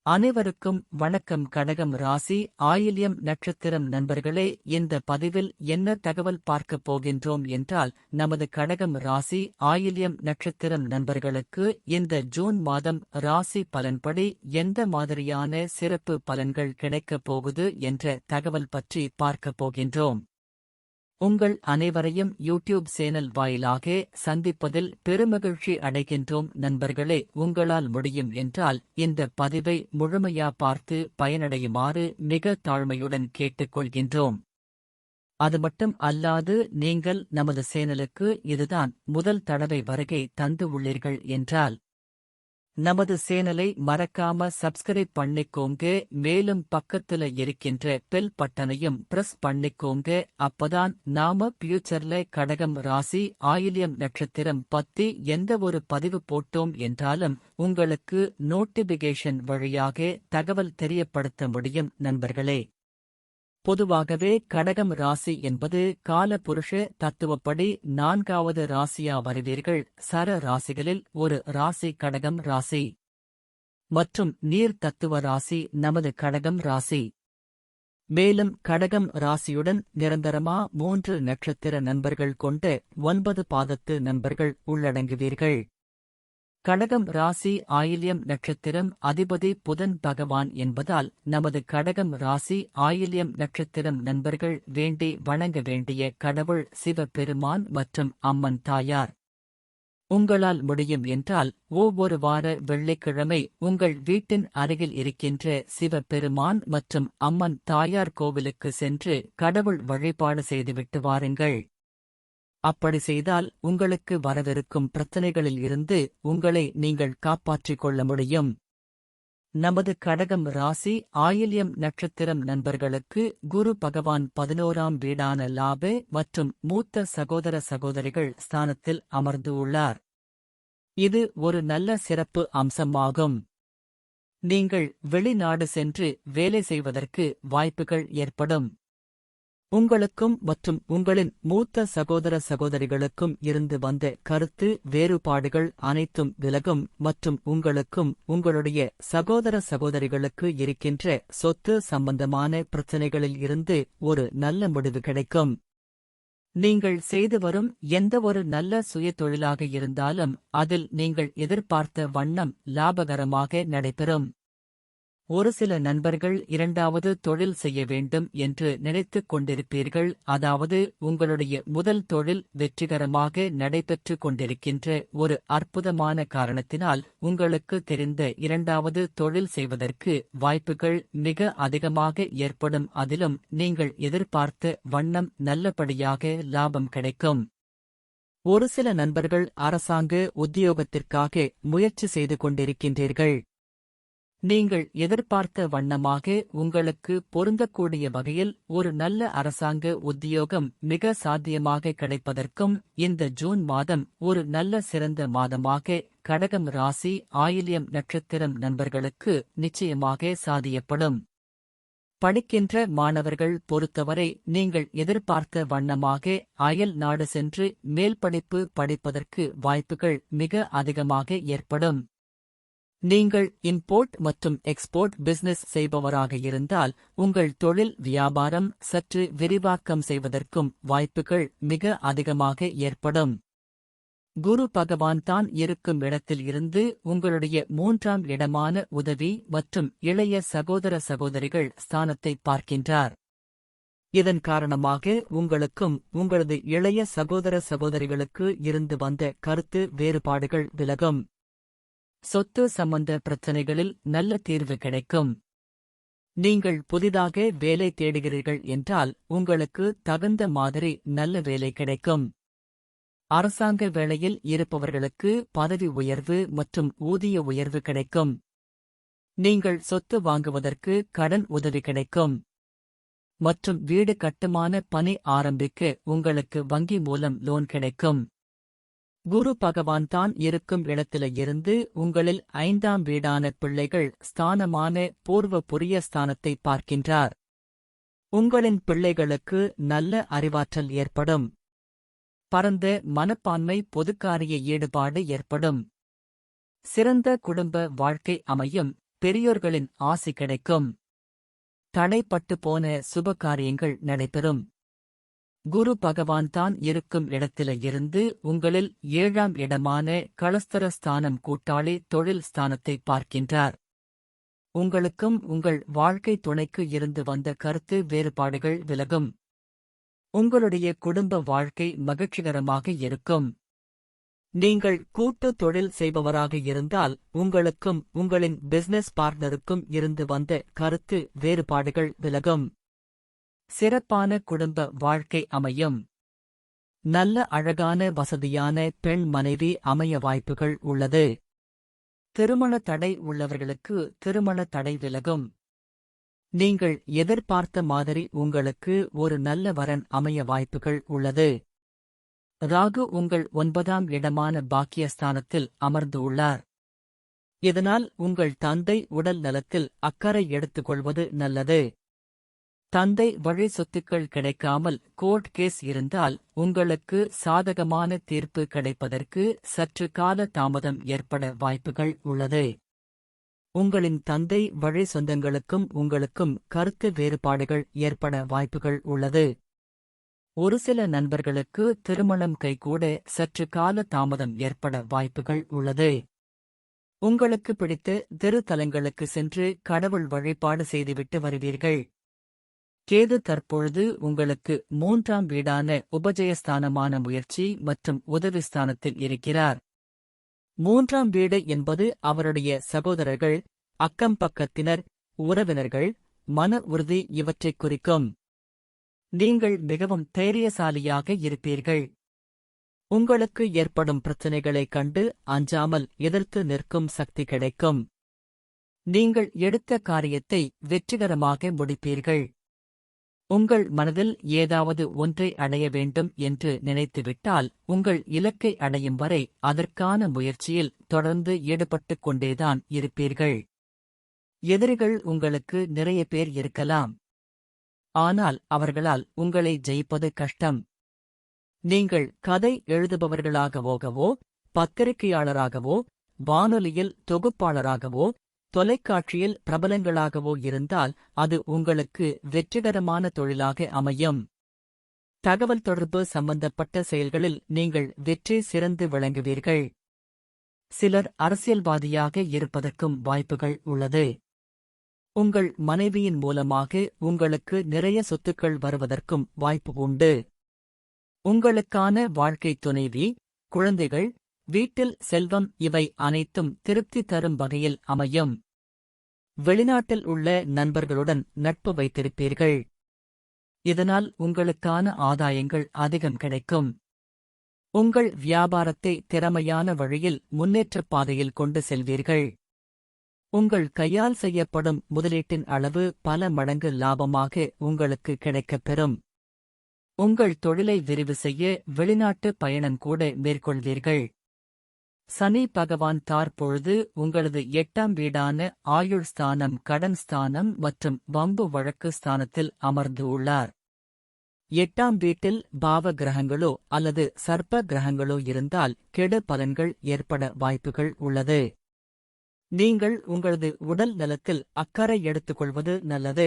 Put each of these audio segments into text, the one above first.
அனைவருக்கும் வணக்கம். கடகம் ராசி ஆயில்யம் நட்சத்திரம் நண்பர்களே, இந்த பதிவில் என்ன தகவல் பார்க்கப் போகின்றோம் என்றால், நமது கடகம் ராசி ஆயில்யம் நட்சத்திரம் நண்பர்களுக்கு இந்த ஜூன் மாதம் ராசி பலன்படி எந்த மாதிரியான சிறப்பு பலன்கள் கிடைக்கப் போகுது என்ற தகவல் பற்றி பார்க்கப் போகின்றோம். உங்கள் அனைவரையும் யூடியூப் சேனல் வாயிலாக சந்திப்பதில் பெருமகிழ்ச்சி அடைகின்றோம். நண்பர்களே, உங்களால் முடியும் என்றால் இந்த பதிவை முழுமையா பார்த்து பயனடையுமாறு மிக தாழ்மையுடன் கேட்டுக்கொள்கின்றோம். அது மட்டும் அல்லாது நீங்கள் நமது சேனலுக்கு இதுதான் முதல் தடவை வருகை தந்து உள்ளீர்கள் என்றால் நமது சேனலை மறக்காம சப்ஸ்கிரைப் பண்ணிக்கோங்க. மேலும் பக்கத்துல இருக்கின்ற பெல் பட்டனையும் பிரஸ் பண்ணிக்கோங்க. அப்பதான் நாம ஃபியூச்சர்ல கடகம் ராசி ஆயில்யம் நட்சத்திரம் பத்தி எந்த ஒரு பதிவு போட்டோம் என்றாலும் உங்களுக்கு நோட்டிபிகேஷன் வழியாக தகவல் தெரியப்படுத்த முடியும். நண்பர்களே, பொதுவாகவே கடகம் ராசி என்பது காலபுருஷ தத்துவப்படி 4வது ராசியா வருவீர்கள். சர ராசிகளில் ஒரு ராசி கடகம் ராசி மற்றும் நீர் தத்துவ ராசி நமது கடகம் ராசி. மேலும் கடகம் ராசியுடன் நிரந்தரமா 3 நட்சத்திர நண்பர்கள் கொண்ட 9 பாதத்து நண்பர்கள் உள்ளடங்குவீர்கள். கடகம் ராசி ஆயில்யம் நட்சத்திரம் அதிபதி புதன் பகவான் என்பதால் நமது கடகம் ராசி ஆயில்யம் நட்சத்திரம் நண்பர்கள் வேண்டி வணங்க வேண்டிய கடவுள் சிவபெருமான் மற்றும் அம்மன் தாயார். உங்களால் முடியும் என்றால் ஒவ்வொரு வார வெள்ளிக்கிழமை உங்கள் வீட்டின் அருகில் இருக்கின்ற சிவபெருமான் மற்றும் அம்மன் தாயார் கோவிலுக்கு சென்று கடவுள் வழிபாடு செய்துவிட்டு வாருங்கள். அப்படி செய்தால் உங்களுக்கு வரவிருக்கும் பிரச்சனைகளில் இருந்து உங்களை நீங்கள் காப்பாற்றிக் கொள்ள முடியும். நமது கடகம் ராசி ஆயில்யம் நட்சத்திரம் நண்பர்களுக்கு குரு பகவான் 11ஆம் வீடான லாப மற்றும் மூத்த சகோதர சகோதரிகள் ஸ்தானத்தில் அமர்ந்து உள்ளார். இது ஒரு நல்ல சிறப்பு அம்சமாகும். நீங்கள் வெளிநாடு சென்று வேலை செய்வதற்கு வாய்ப்புகள் ஏற்படும். உங்களுக்கும் மற்றும் உங்களின் மூத்த சகோதர சகோதரிகளுக்கும் இருந்து வந்த கருத்து வேறுபாடுகள் அனைத்தும் விலகும் மற்றும் உங்களுக்கும் உங்களுடைய சகோதர சகோதரிகளுக்கு இருக்கின்ற சொத்து சம்பந்தமான பிரச்சனைகளில் இருந்து ஒரு நல்ல முடிவு கிடைக்கும். நீங்கள் செய்து வரும் எந்த ஒரு நல்ல சுய தொழிலாக இருந்தாலும் அதில் நீங்கள் எதிர்பார்த்த வண்ணம் லாபகரமாக நடைபெறும். ஒரு சில நண்பர்கள் 2வது தொழில் செய்ய வேண்டும் என்று நினைத்துக் கொண்டிருப்பீர்கள். அதாவது உங்களுடைய முதல் தொழில் வெற்றிகரமாக நடைபெற்று கொண்டிருக்கின்ற ஒரு அற்புதமான காரணத்தினால் உங்களுக்கு தெரிந்த 2வது தொழில் செய்வதற்கு வாய்ப்புகள் மிக அதிகமாக ஏற்படும். அதிலும் நீங்கள் எதிர்பார்த்த வண்ணம் நல்லபடியாக லாபம் கிடைக்கும். ஒரு சில நண்பர்கள் அரசாங்க உத்தியோகத்திற்காக முயற்சி செய்து கொண்டிருக்கின்றீர்கள். நீங்கள் எதிர்பார்த்த வண்ணமாக உங்களுக்கு பொருந்தக்கூடிய வகையில் ஒரு நல்ல அரசாங்க உத்தியோகம் மிக சாத்தியமாக கிடைப்பதற்கும் இந்த ஜூன் மாதம் ஒரு நல்ல சிறந்த மாதமாக கடகம் ராசி ஆயில்யம் நட்சத்திரம் நண்பர்களுக்கு நிச்சயமாக சாத்தியப்படும். படிக்கின்ற மாணவர்கள் பொறுத்தவரை நீங்கள் எதிர்பார்த்த வண்ணமாக அயல் நாடு சென்று மேல்படிப்பு படிப்பதற்கு வாய்ப்புகள் மிக அதிகமாக ஏற்படும். நீங்கள் இம்போர்ட் மற்றும் எக்ஸ்போர்ட் பிசினஸ் செய்பவராக இருந்தால் உங்கள் தொழில் வியாபாரம் சற்று விரிவாக்கம் செய்வதற்கும் வாய்ப்புகள் மிக அதிகமாக ஏற்படும். குரு பகவான் தான் இருக்கும் இடத்தில் இருந்து உங்களுடைய 3ஆம் இடமான உதவி மற்றும் இளைய சகோதர சகோதரிகள் ஸ்தானத்தை பார்க்கின்றார். இதன் காரணமாக உங்களுக்கும் உங்களது இளைய சகோதர சகோதரிகளுக்கு இருந்து வந்த கருத்து வேறுபாடுகள் விலகும். சொத்து சம்பந்த பிரச்சனைகளில் நல்ல தீர்வு கிடைக்கும். நீங்கள் புதிதாக வேலை தேடுகிறீர்கள் என்றால் உங்களுக்கு தகுந்த மாதிரி நல்ல வேலை கிடைக்கும். அரசாங்க வேளையில் இருப்பவர்களுக்கு பதவி உயர்வு மற்றும் ஊதிய உயர்வு கிடைக்கும். நீங்கள் சொத்து வாங்குவதற்கு கடன் உதவி கிடைக்கும். மற்றும் வீடு கட்டுமான பணி ஆரம்பிக்க உங்களுக்கு வங்கி மூலம் லோன் கிடைக்கும். குரு பகவான் தான் இருக்கும் இடத்தில இருந்து உங்களில் 5ஆம் வீடான பிள்ளைகள் ஸ்தானமான பூர்வ புரிய ஸ்தானத்தை பார்க்கின்றார். உங்களின் பிள்ளைகளுக்கு நல்ல அறிவாற்றல் ஏற்படும். பரந்த மனப்பான்மை பொதுக்காரிய ஈடுபாடு ஏற்படும். சிறந்த குடும்ப வாழ்க்கை அமையும். பெரியோர்களின் ஆசி கிடைக்கும். தடைப்பட்டு போன சுப காரியங்கள் நடைபெறும். குரு பகவான் தான் இருக்கும் இடத்தில இருந்து உங்களில் 7ஆம் இடமான களஸ்தர ஸ்தானம் கூட்டாளி தொழில் ஸ்தானத்தை பார்க்கின்றார். உங்களுக்கும் உங்கள் வாழ்க்கை துணைக்கு இருந்து வந்த கருத்து வேறுபாடுகள் விலகும். உங்களுடைய குடும்ப வாழ்க்கை மகிழ்ச்சிகரமாக இருக்கும். நீங்கள் கூட்டு தொழில் செய்பவராக இருந்தால் உங்களுக்கும் உங்களின் பிசினஸ் பார்ட்னருக்கும் இருந்து வந்த கருத்து வேறுபாடுகள் விலகும். சிறப்பான குடும்ப வாழ்க்கை அமையும். நல்ல அழகான வசதியான பெண் மனைவி அமைய வாய்ப்புகள் உள்ளது. திருமண தடை உள்ளவர்களுக்கு திருமண தடை விலகும். நீங்கள் எதிர்பார்த்த மாதிரி உங்களுக்கு ஒரு நல்ல வரன் அமைய வாய்ப்புகள் உள்ளது. ராகு உங்கள் 9ஆம் இடமான பாக்கியஸ்தானத்தில் அமர்ந்து உள்ளார். இதனால் உங்கள் தந்தை உடல் நலத்தில் அக்கறை எடுத்துக்கொள்வது நல்லது. தந்தை வழி சொத்துக்கள் கிடைக்காமல் கோர்ட் கேஸ் இருந்தால் உங்களுக்கு சாதகமான தீர்ப்பு கிடைப்பதற்கு சற்று கால தாமதம் ஏற்பட வாய்ப்புகள் உள்ளது. உங்களின் தந்தை வழி சொந்தங்களுக்கும் உங்களுக்கும் கருத்து வேறுபாடுகள் ஏற்பட வாய்ப்புகள் உள்ளது. ஒரு சில நண்பர்களுக்கு திருமணம் கைகூட சற்று கால தாமதம் ஏற்பட வாய்ப்புகள் உள்ளது. உங்களுக்கு பிடித்த திருத்தலங்களுக்கு சென்று கடவுள் வழிபாடு செய்துவிட்டு வருவீர்கள். கேது தற்பொழுது உங்களுக்கு 3ஆம் வீடான உபஜயஸ்தானமான முயற்சி மற்றும் உதவிஸ்தானத்தில் இருக்கிறார். 3ஆம் வீடு என்பது அவருடைய சகோதரர்கள், அக்கம்பக்கத்தினர், உறவினர்கள், மன உறுதி இவற்றைக் குறிக்கும். நீங்கள் மிகவும் தைரியசாலியாக இருப்பீர்கள். உங்களுக்கு ஏற்படும் பிரச்சினைகளைக் கண்டு அஞ்சாமல் எதிர்த்து நிற்கும் சக்தி கிடைக்கும். நீங்கள் எடுத்த காரியத்தை வெற்றிகரமாக முடிப்பீர்கள். உங்கள் மனதில் ஏதாவது ஒன்றை அடைய வேண்டும் என்று நினைத்துவிட்டால் உங்கள் இலக்கை அடையும் வரை அதற்கான முயற்சியில் தொடர்ந்து ஈடுபட்டுக் கொண்டேதான் இருப்பீர்கள். எதிரிகள் உங்களுக்கு நிறைய பேர் இருக்கலாம். ஆனால் அவர்களால் உங்களை ஜெயிப்பது கஷ்டம். நீங்கள் கதை எழுதுபவர்களாகவோ, பத்திரிகையாளராகவோ, வானொலியில் தொகுப்பாளராகவோ, தொலைக்காட்சியில் பிரபலங்களாகவோ இருந்தால் அது உங்களுக்கு வெற்றிகரமான தொழிலாக அமையும். தகவல் தொடர்பு சம்பந்தப்பட்ட செயல்களில் நீங்கள் வெற்றி சிறந்து விளங்குவீர்கள். சிலர் அரசியல்வாதியாக இருப்பதற்கும் வாய்ப்புகள் உள்ளது. உங்கள் மனைவியின் மூலமாக உங்களுக்கு நிறைய சொத்துக்கள் வருவதற்கும் வாய்ப்பு உண்டு. உங்களுக்கான வாழ்க்கை துணைவி, குழந்தைகள், வீட்டில் செல்வம் இவை அனைத்தும் திருப்தி தரும் வகையில் அமையும். வெளிநாட்டில் உள்ள நண்பர்களுடன் நட்பு வைத்திருப்பீர்கள். இதனால் உங்களுக்கான ஆதாயங்கள் அதிகம் கிடைக்கும். உங்கள் வியாபாரத்தை திறமையான வழியில் முன்னேற்றப் பாதையில் கொண்டு செல்வீர்கள். உங்கள் கையால் செய்யப்படும் முதலீட்டின் அளவு பல மடங்கு லாபமாக உங்களுக்கு கிடைக்கப் பெறும். உங்கள் தொழிலை விரிவு செய்ய வெளிநாட்டு பயணம் கூட மேற்கொள்வீர்கள். சனி பகவான் தற்பொழுது உங்களது 8ஆம் வீடான ஆயுள் ஸ்தானம், கடன் ஸ்தானம் மற்றும் வம்பு வழக்கு ஸ்தானத்தில் அமர்ந்து உள்ளார். 8ஆம் வீட்டில் பாவ கிரகங்களோ அல்லது சர்ப்ப கிரகங்களோ இருந்தால் கெடு பலன்கள் ஏற்பட வாய்ப்புகள் உள்ளது. நீங்கள் உங்களது உடல் நலத்தில் அக்கறை எடுத்துக்கொள்வது நல்லது.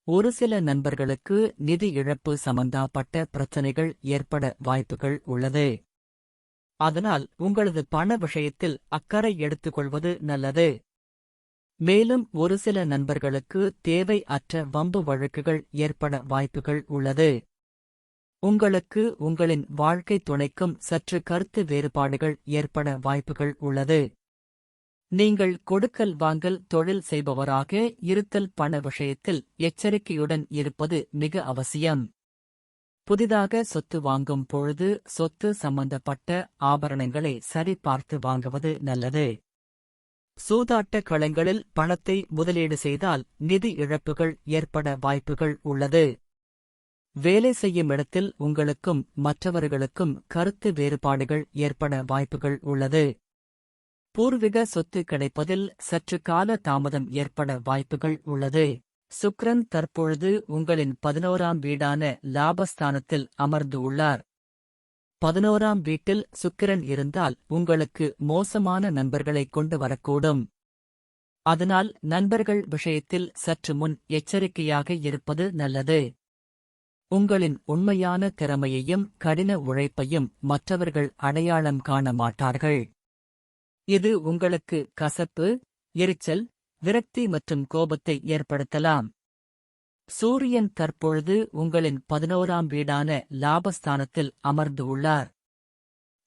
ஒரு சில நண்பர்களுக்கு நிதி இழப்பு சம்பந்தப்பட்ட பிரச்சனைகள் ஏற்பட வாய்ப்புகள் உள்ளது. அதனால் உங்களது பண விஷயத்தில் அக்கறை எடுத்துக்கொள்வது நல்லது. மேலும் ஒரு சில நண்பர்களுக்கு தேவை அற்ற வம்பு வழக்குகள் ஏற்பட வாய்ப்புகள் உள்ளது. உங்களுக்கு உங்களின் வாழ்க்கை துணைக்கும் சற்று கருத்து வேறுபாடுகள் ஏற்பட வாய்ப்புகள் உள்ளது. நீங்கள் கொடுக்கல் வாங்கல் தொழில் செய்பவராக இருத்தல் பண விஷயத்தில் எச்சரிக்கையுடன் இருப்பது மிக அவசியம். புதிதாக சொத்து வாங்கும் பொழுது சொத்து சம்பந்தப்பட்ட ஆபரணங்களை சரிபார்த்து வாங்குவது நல்லது. சூதாட்ட களங்களில் பணத்தை முதலீடு செய்தால் நிதி இழப்புகள் ஏற்பட வாய்ப்புகள் உள்ளது. வேலை செய்யும் இடத்தில் உங்களுக்கும் மற்றவர்களுக்கும் கருத்து வேறுபாடுகள் ஏற்பட வாய்ப்புகள் உள்ளது. பூர்வீக சொத்து கிடைப்பதில் சற்று கால தாமதம் ஏற்பட வாய்ப்புகள் உள்ளது. சுக்கிரன் தற்பொழுது உங்களின் 11ஆம் வீடான லாபஸ்தானத்தில் அமர்ந்து உள்ளார். 11ஆம் வீட்டில் சுக்கிரன் இருந்தால் உங்களுக்கு மோசமான நண்பர்களை கொண்டு வரக்கூடும். அதனால் நண்பர்கள் விஷயத்தில் சற்று முன் எச்சரிக்கையாக இருப்பது நல்லது. உங்களின் உண்மையான திறமையையும் கடின உழைப்பையும் மற்றவர்கள் அடையாளம் காண மாட்டார்கள். இது உங்களுக்கு கசப்பு, எரிச்சல், விரக்தி மற்றும் கோபத்தை ஏற்படுத்தலாம். சூரியன் தற்பொழுது உங்களின் 11ஆம் வீடான லாபஸ்தானத்தில் அமர்ந்து உள்ளார்.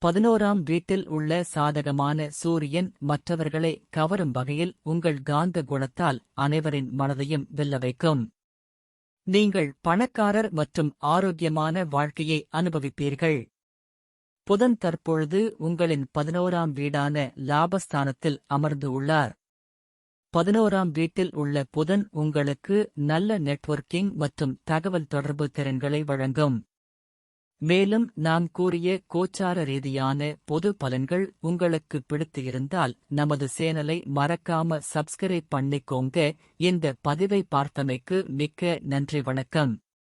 11ஆம் வீட்டில் உள்ள சாதகமான சூரியன் மற்றவர்களை கவரும் வகையில் உங்கள் காந்த குணத்தால் அனைவரின் மனதையும் வெல்ல வைக்கும். நீங்கள் பணக்காரர் மற்றும் ஆரோக்கியமான வாழ்க்கையை அனுபவிப்பீர்கள். புதன் தற்பொழுது உங்களின் 11ஆம் வீடான லாபஸ்தானத்தில் அமர்ந்து உள்ளார். 11ஆம் வீட்டில் உள்ள புதன் உங்களுக்கு நல்ல நெட்வொர்க்கிங் மற்றும் தகவல் தொடர்பு திறன்களை வழங்கும். மேலும் நாம் கூறிய கோச்சார ரீதியான பொது பலன்கள் உங்களுக்கு பிடித்து இருந்தால் நமது சேனலை மறக்காம சப்ஸ்கிரைப் பண்ணிக்கோங்க. இந்த பதிவை பார்த்தமைக்கு மிக்க நன்றி. வணக்கம்.